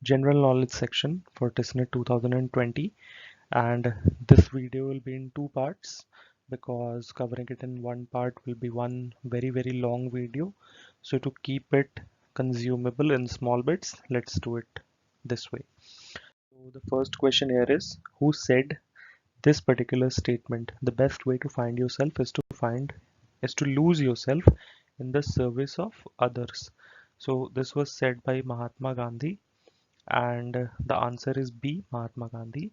General knowledge section for TISSNET 2020, and this video will be in two parts because covering it in one part will be one very long video. So to keep it consumable in small bits, let's do it this way. So the first question here is, who said this particular statement? The best way to find yourself is to lose yourself in the service of others. So this was said by Mahatma Gandhi, and the answer is B, Mahatma Gandhi.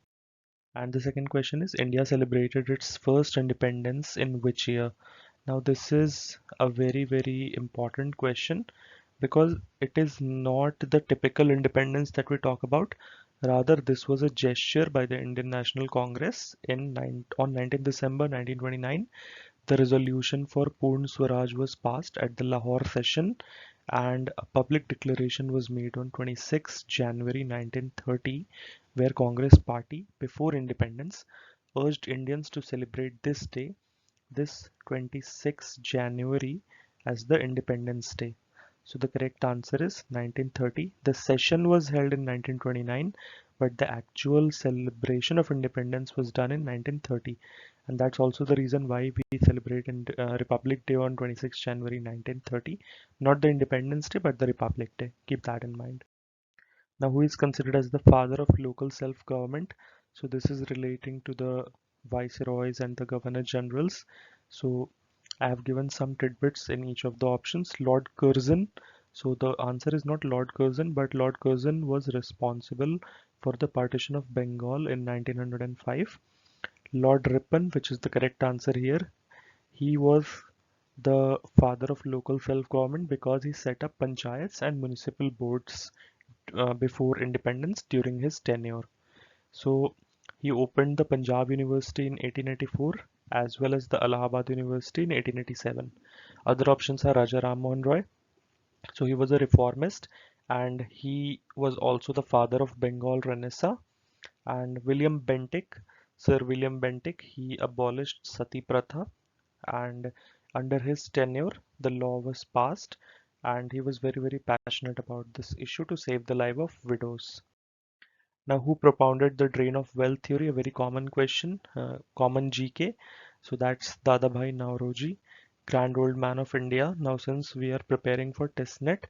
And the second question is, India celebrated its first independence in which year? Now this is a very important question because it is not the typical independence that we talk about. Rather, this was a gesture by the Indian National Congress on 19th December 1929. The resolution for Purn Swaraj was passed at the Lahore session, and a public declaration was made on 26 January 1930, where Congress Party, before independence, urged Indians to celebrate this day, this 26 January, as the Independence Day. So the correct answer is 1930. The session was held in 1929, but the actual celebration of independence was done in 1930. And that's also the reason why we celebrate Republic Day on 26 January 1930. Not the Independence Day, but the Republic Day. Keep that in mind. Now, who is considered as the father of local self-government? So this is relating to the viceroys and the governor generals. So I have given some tidbits in each of the options. Lord Curzon. So the answer is not Lord Curzon, but Lord Curzon was responsible for the partition of Bengal in 1905. Lord Ripon, which is the correct answer here, he was the father of local self-government because he set up panchayats and municipal boards before independence during his tenure. So he opened the Punjab University in 1884 as well as the Allahabad University in 1887. Other options are Raja Ram Mohan Roy. So he was a reformist and he was also the father of Bengal Renaissance. And William Bentinck, Sir William Bentinck, he abolished Sati Pratha, and under his tenure the law was passed, and he was very passionate about this issue to save the life of widows. Now, who propounded the drain of wealth theory? A very common question, common GK. So that's Dadabhai Naoroji, Grand Old Man of India. Now, since we are preparing for TISSNET,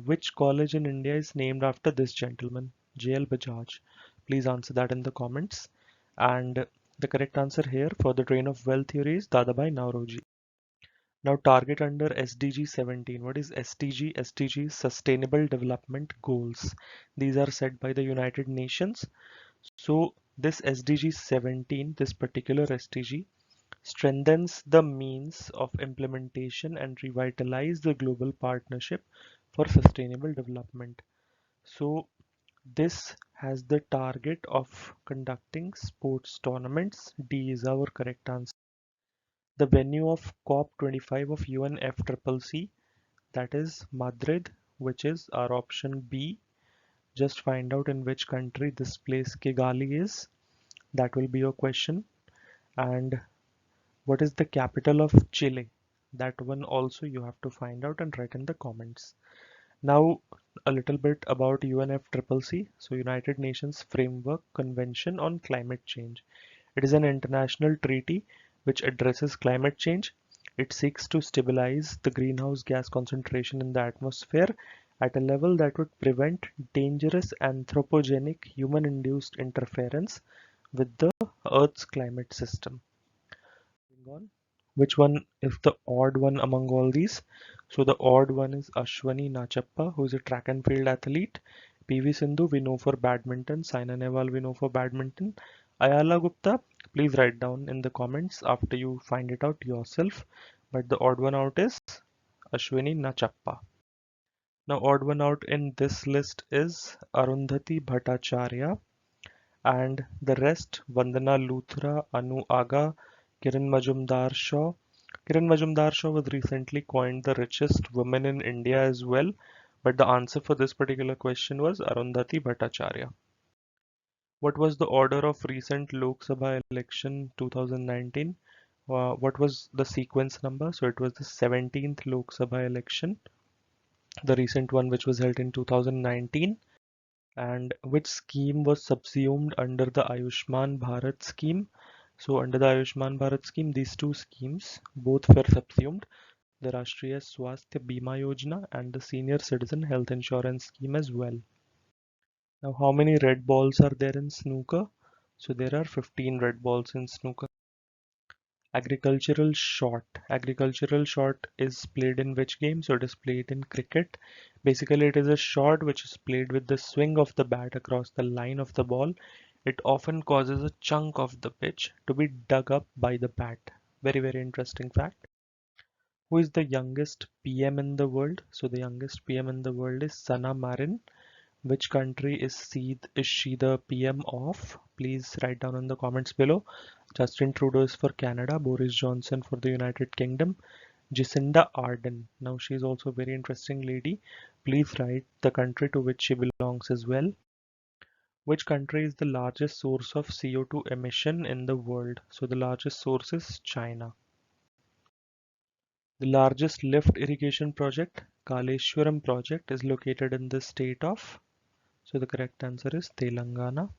which college in India is named after this gentleman? JL Bajaj. Please answer that in the comments. And the correct answer here for the drain of wealth theory is Dadabhai Naoroji. Now, target under SDG 17. What is SDG? SDG is Sustainable Development Goals. These are set by the United Nations. So this SDG 17, this particular SDG, strengthens the means of implementation and revitalize the global partnership for sustainable development. So this has the target of conducting sports tournaments. D is our correct answer. The venue of COP25 of UNFCCC, that is Madrid, which is our option B. Just find out in which country this place Kigali is. That will be your question. And what is the capital of Chile? That one also you have to find out and write in the comments. Now, a little bit about UNFCCC, so United Nations Framework Convention on Climate Change. It is an international treaty which addresses climate change. It seeks to stabilize the greenhouse gas concentration in the atmosphere at a level that would prevent dangerous anthropogenic human-induced interference with the Earth's climate system. Moving on. Which one is the odd one among all these? So the odd one is Ashwani Nachappa, who is a track and field athlete. PV Sindhu we know for badminton. Saina Nehwal we know for badminton. Ayala Gupta, please write down in the comments after you find it out yourself. But the odd one out is Ashwini Nachappa. Now odd one out in this list is Arundhati Bhattacharya, and the rest Vandana Luthra, Anu Aga, Kiran Majumdar Shaw. Kiran Majumdar Shaw was recently coined the richest woman in India as well, but the answer for this particular question was Arundhati Bhattacharya. What was the order of recent Lok Sabha election 2019? What was the sequence number? So it was the 17th Lok Sabha election. the recent one which was held in 2019, and which scheme was subsumed under the Ayushman Bharat scheme. So under the Ayushman Bharat scheme, these two schemes both were subsumed, the Rashtriya Swasthya Bima Yojana and the Senior Citizen Health Insurance Scheme as well. Now, how many red balls are there in snooker? So there are 15 red balls in snooker. Agricultural shot. Agricultural shot is played in which game? So it is played in cricket. Basically, it is a shot which is played with the swing of the bat across the line of the ball. It often causes a chunk of the pitch to be dug up by the bat. Very, very interesting fact. Who is the youngest PM in the world? So the youngest PM in the world is Sanna Marin. Which country is she the PM of? Please write down in the comments below. Justin Trudeau is for Canada, Boris Johnson for the United Kingdom, Jacinda Ardern. Now she is also a very interesting lady. Please write the country to which she belongs as well. Which country is the largest source of CO2 emission in the world? So the largest source is China. The largest lift irrigation project, Kaleshwaram project, is located in the state of, so the correct answer is Telangana.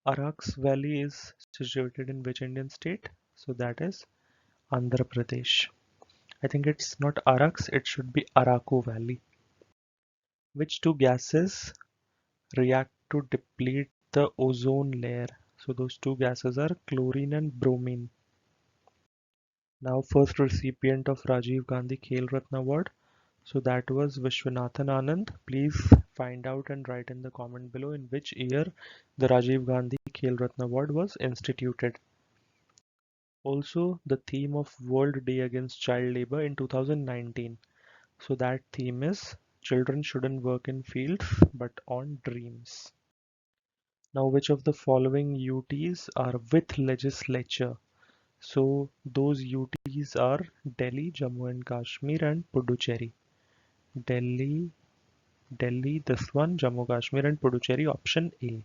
Arak's Valley is situated in which Indian state? So that is Andhra Pradesh. I think it's not Arak's, it should be Araku Valley. Which two gases react to deplete the ozone layer? So those two gases are chlorine and bromine. Now first recipient of Rajiv Gandhi Khel Ratna Award. So that was Vishwanathan Anand. Please find out and write in the comment below in which year the Rajiv Gandhi Khel Ratna Award was instituted. Also, the theme of World Day Against Child Labor in 2019. So that theme is children shouldn't work in fields but on dreams. Now, which of the following UTs are with legislature? So those UTs are Delhi, Jammu and Kashmir and Puducherry. Delhi, this one, Jammu Kashmir and Puducherry, option A.